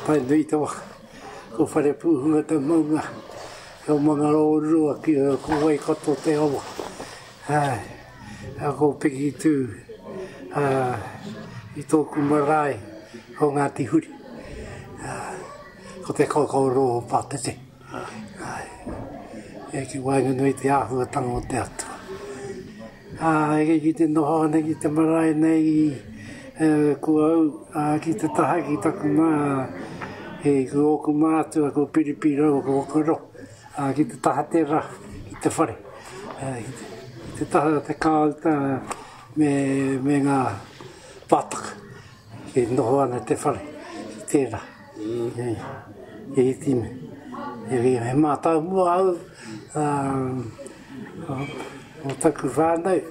tai nui te waka. Ko whare pūhua te maunga. Ko mga rōrua ki ko wai koto te awa. Ko piki tū I tōku marae ko Ngāti Huri. Ko te kōkoro pātete. E ki wainga nui te āhuatanga o te atua. E ki te noho nei ki te marae nei ko au ki te taha ki taku mā e ko oku mātua ko piripiro ko okoro. Ki te taha te rā ki te whare. Ki te taha te kāuta me ngā pātaka. Ke noho ana te whare ki te rā. E tine. E mātau mua au o taku whānau.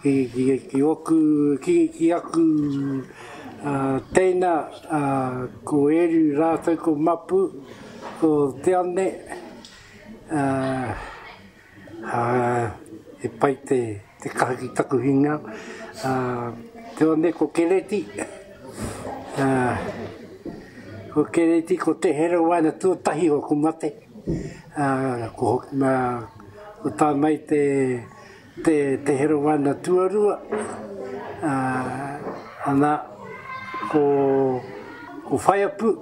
Ki oku, ki aku tēnā ko eru rātou ko mapu, ko te ane. E pai te kaha ki taku hinga. Te ane ko Kereti. Ko Kereti ko te hera waina tuatahi o ku mate. Ko tā mai te hera waina tuarua. Ana ko whaiapu.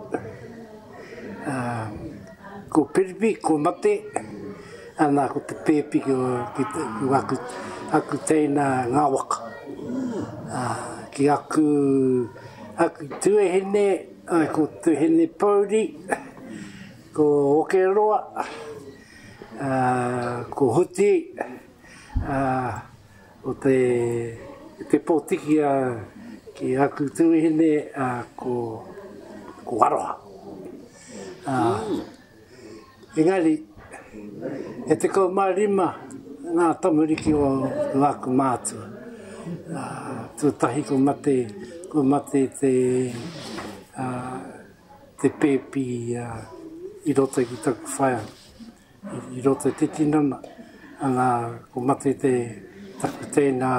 Ko Piripi, ko mate. Ana ko te pēpi ki aku tēnā ngā waka. Ki aku tuehene, ko tuehene Pauri, ko Okeroa, ko Huti, o te pōtiki ki aku tuehene, ko Aroha. Engari, e te kaumārima ngā tamariki o aku mātua. Tuatahi ko mate te pēpi I roto ki taku whaia. I roto te tinana. Ana ko mate te taku tēnā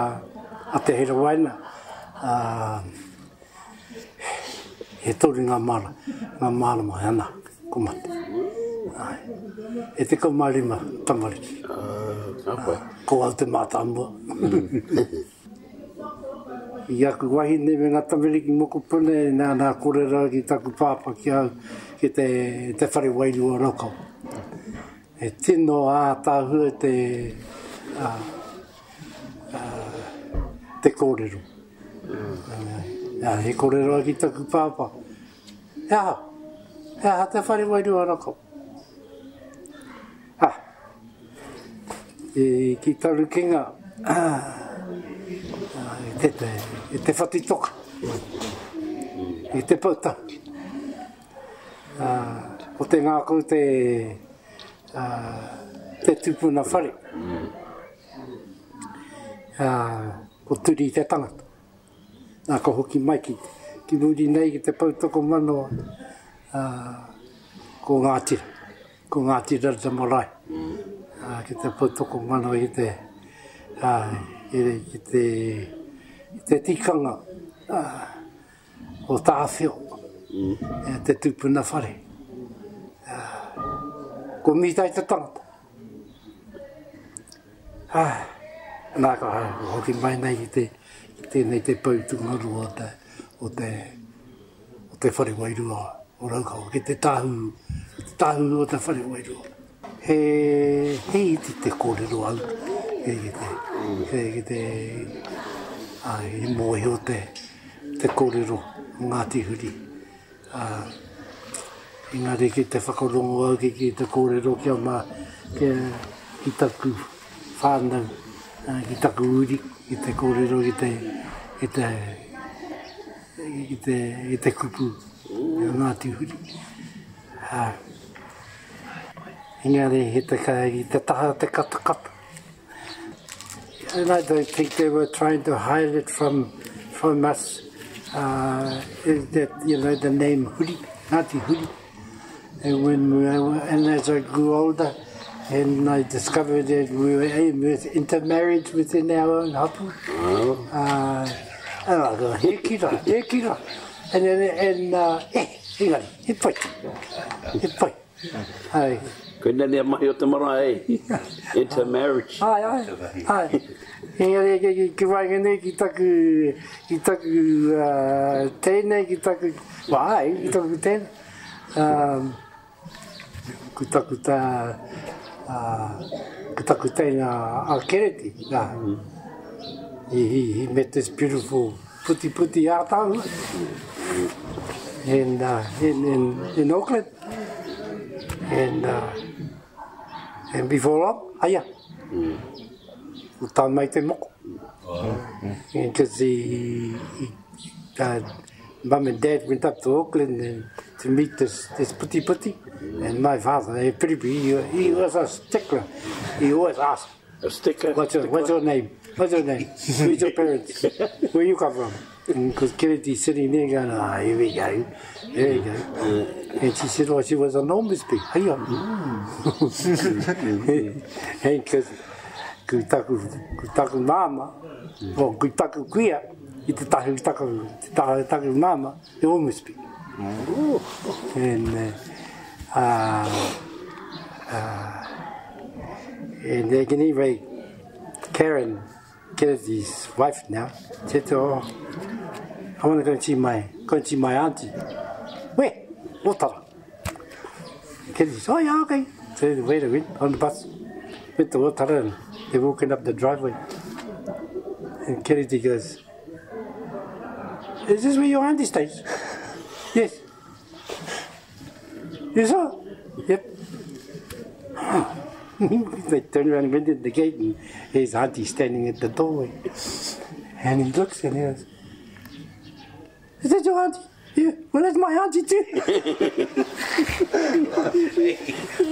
a te hera waina. He tori ngā mara mai ana ko mate. E te kaumārima tamariki. Ko au te mātāmua. I aku wahine me ngā tamariki moko pune nā korera ki taku pāpa ki au ki te whare wairua rokau. E tino tāhua te kōrero. He kōrero ki taku pāpa. Te whare wairua rokau. Ki taru kinga, te whatitoka, I te pauta. O te ngākau te tupuna whare. Ko turi te tangata. Nā ko hoki mai ki muri nei ki te pautoko manoa ko Ngātira te marae. Ki te pautoko manoa I te tikanga o tāwhio, te tupuna whare. Ko mitai te tangata. Nā ka hoki mai nei I tēnei te pautungaru o te whare wairua o raukau, ki te tāhu o te whare wairua. He iti te kōrero au, ki te mohi o te kōrero Ngāti Huri. Engari ki te whakarongo au ki te kōrero kia mā ki taku whānau, ki taku uri, ki te kōrero ki te kupu Ngāti Huri. Engari he te taha te katakata. And I don't think they were trying to hide it from us. Is that the name Huri, Ngāti Huri. And as I grew older, and I discovered that we were intermarried within our own hapu. And I go, he kira. And engari, he pai. Ai. Koina lea mahi o te marae, intermarriage. Ai. Engari, ki wainga nei ki taku tēnei, ki taku, wai, ki taku tēnei. Ki taku tēnei a Kereti. He met this beautiful puti ātau in Auckland. And before long, aia. Utan mai te moko. Because Mum and Dad went up to Auckland to meet this puti. And my father, he was a stickler. He always asked, A sticker? What's your name? What's your name? Who's your parents? Where you come from? Because Kennedy sitting there going, here we go. There you go. And she said, she was an enormous big. And because kutaku mama, or kutaku kuia, I te taku mama, he almost big. And anyway, Karen, Kennedy's wife now, said, I want to go and see my auntie. Where? Otara. Kennedy said, yeah, okay. So they went on the bus. Went to Otara and they're walking up the driveway. And Kennedy goes, is this where your auntie stays? Yes. You saw? Yep. They turned around and went in the gate and his auntie standing at the doorway. And he looks and he goes, is that your auntie? Yeah, well that's my auntie too.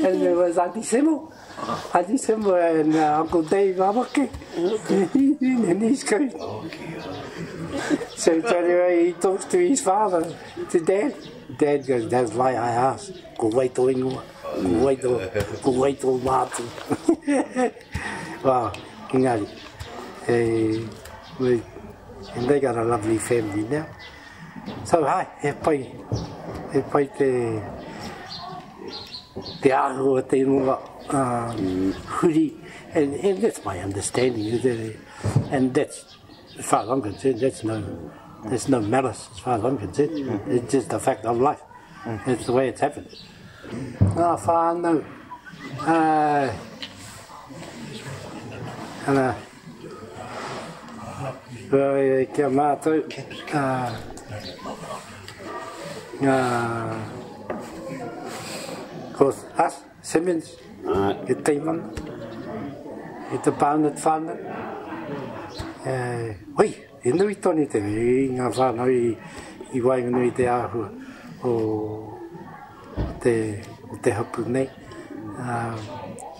And there was Auntie Simo and Uncle Dave Amake. And he's going. So anyway, he talks to his father, to Dad. Dad goes, that's why I asked. Go wait till ingoa. Go wait till mātu. Wow, engari. And they got a lovely family now. So hi, he pai te ahu o te ingoa huri. And that's my understanding. And that's, as far as I'm concerned, there's no malice as far as I'm concerned. It's just the fact of life. It's the way it's happened. Whānau. Kia mātou. Course, us, Simmons, e teimana, e te pāna te whānau. Oi, e nui toni te ngā whānau I wainganui te āhua o te hapu nei.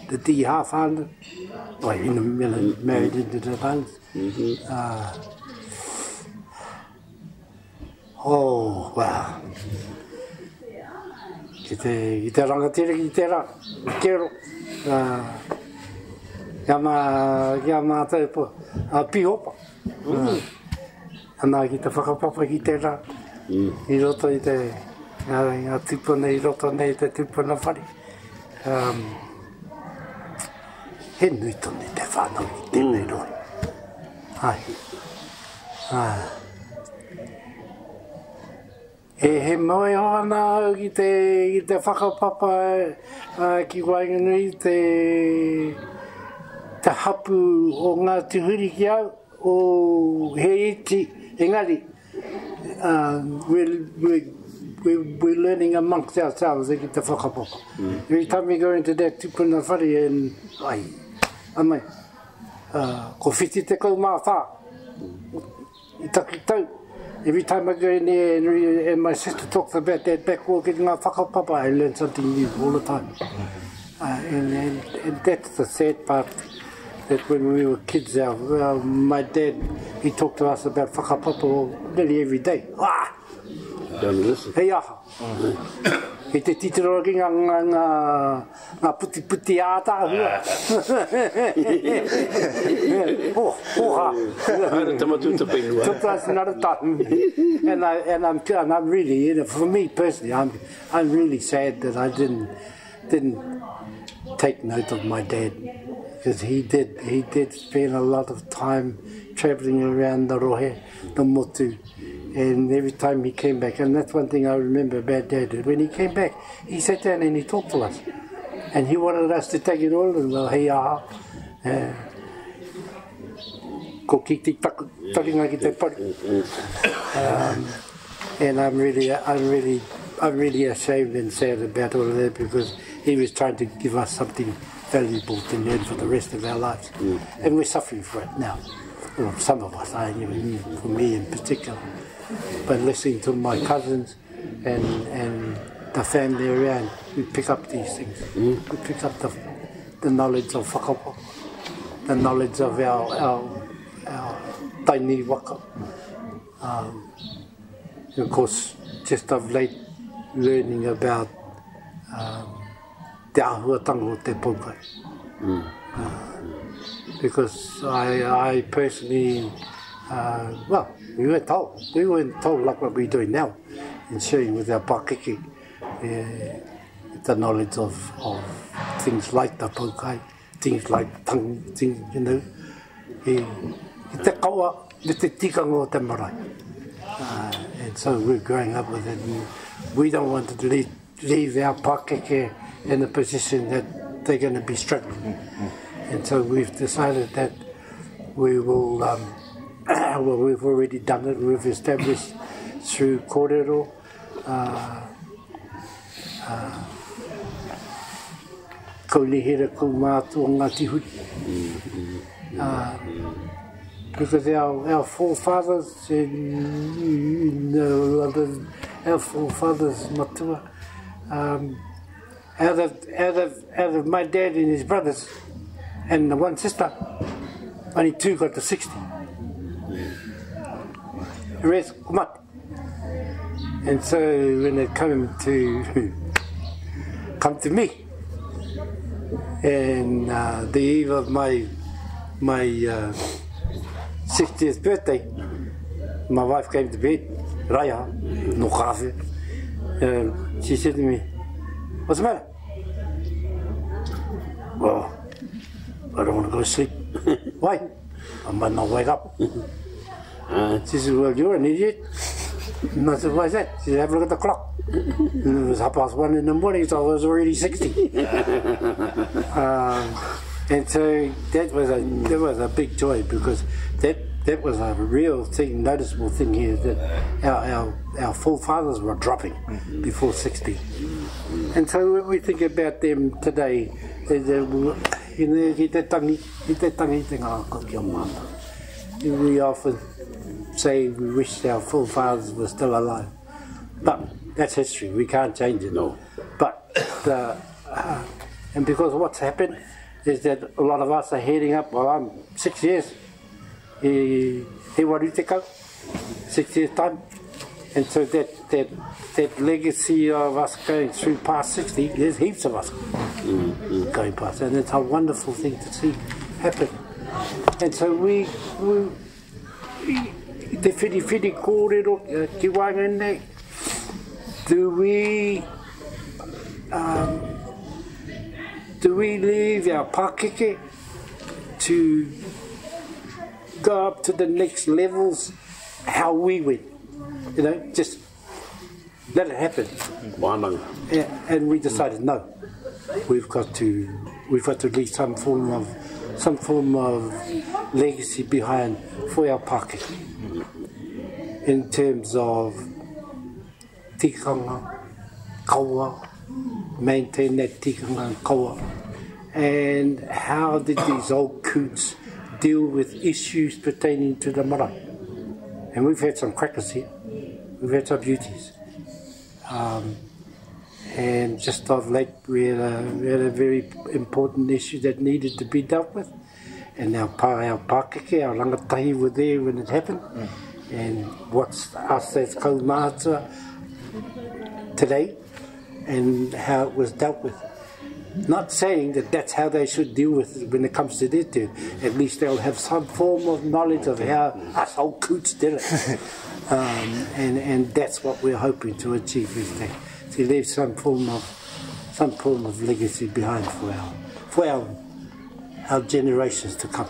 The Tiha whānau, in the middle, married into the bands. Oh, wow. Ki te rangatira ki te rā, kero. Kia mātou po, pihopa. Anā ki te whakapapa ki te rā. I roto I te, ngā tupuna I roto nei te tupuna whare. He nui toni te whānau ki tēnei roi. He moe hoana au ki te whakapapa ki Wainganui te hapu o ngā tuhuri ki au o he iti engari. We're learning amongst ourselves ki te whakapapa. Every time we go into that tupuna whare and amai, ko whiti te kau mā whā. I taki tau. Every time I go in there and my sister talks about that backwalk in ngā whakapapa, I learn something new all the time. And that's the sad part, that when we were kids, my dad, he talked to us about whakapapa nearly every day. Don't listen. Hei aha. I te titiro ki ngā puti āta hua. Hoha. Hara tamatuta peinua. That's another time. And I'm really, you know, for me personally, I'm really sad that I didn't take note of my dad, because he did spend a lot of time travelling around the rohe, the motu, and every time he came back, and that's one thing I remember about Dad, when he came back, he sat down and he talked to us, and he wanted us to take it all, and well, hei aha, ko ki te takinga ki te pari. And I'm really ashamed and sad about all of that, because he was trying to give us something valuable to learn for the rest of our lives. And we're suffering for it now. Well, some of us, for me in particular. But listening to my cousins and the family around, we pick up these things. We pick up the knowledge of whakapa, the knowledge of our taini waka. Of course, just of late, learning about te āhuatanga o te paukai. Because I personally, well, we weren't told like what we're doing now, in sharing with our pakeke the knowledge of things like the paukai, things like things, you know, I te kaua, me te tikanga o te marae. And so we're growing up with it, and we don't want to leave our pakeke in a position that they're going to be struggling. And so we've decided that we will, well, we've already done it, we've established through kōrero, kaunihera ko mātua Ngāti Hui. Because our forefathers our forefathers matua, out of my dad and his brothers and the one sister, only 2 got to 60. The rest kumat. And so when it came to me, and the eve of my 60th birthday, my wife came to bed, Raya, no coffee. She said to me, "What's the matter?" "Well, I don't want to go to sleep." "Why?" "I might not wake up." She said, "Well, you're an idiot." And I said, "Why is that?" She said, "Have a look at the clock." And it was 1:30 in the morning, so I was already 60. And so that was a big joy, because that was a real thing, noticeable thing here, that our forefathers were dropping before 60. And so when we think about them today, we often say we wish our forefathers were still alive. But that's history, we can't change it. No. But, and because what's happened is that a lot of us are heading up, well, I'm 6 years. He waru te kau, 6 years time. And so that legacy of us going through past 60, there's heaps of us going past, and it's a wonderful thing to see happen. And so we te whiri kōrero ki wanga nei, do we leave our pakeke to go up to the next levels how we went? You know, just let it happen. And we decided no, we've got to leave some form of legacy behind for our pakeke in terms of tikanga, kaua, maintain that tikanga and kaua, and how did these old coots deal with issues pertaining to the marae. And we've had some crackers here, we've had some beauties. And just of late we had a very important issue that needed to be dealt with. And our pakeke, our rangatahi were there when it happened. And what's us as kaumātua today and how it was dealt with. Not saying that that's how they should deal with it when it comes to their turn. At least they'll have some form of knowledge of how us old coots did it. And that's what we're hoping to achieve, is to leave some form of legacy behind for our generations to come.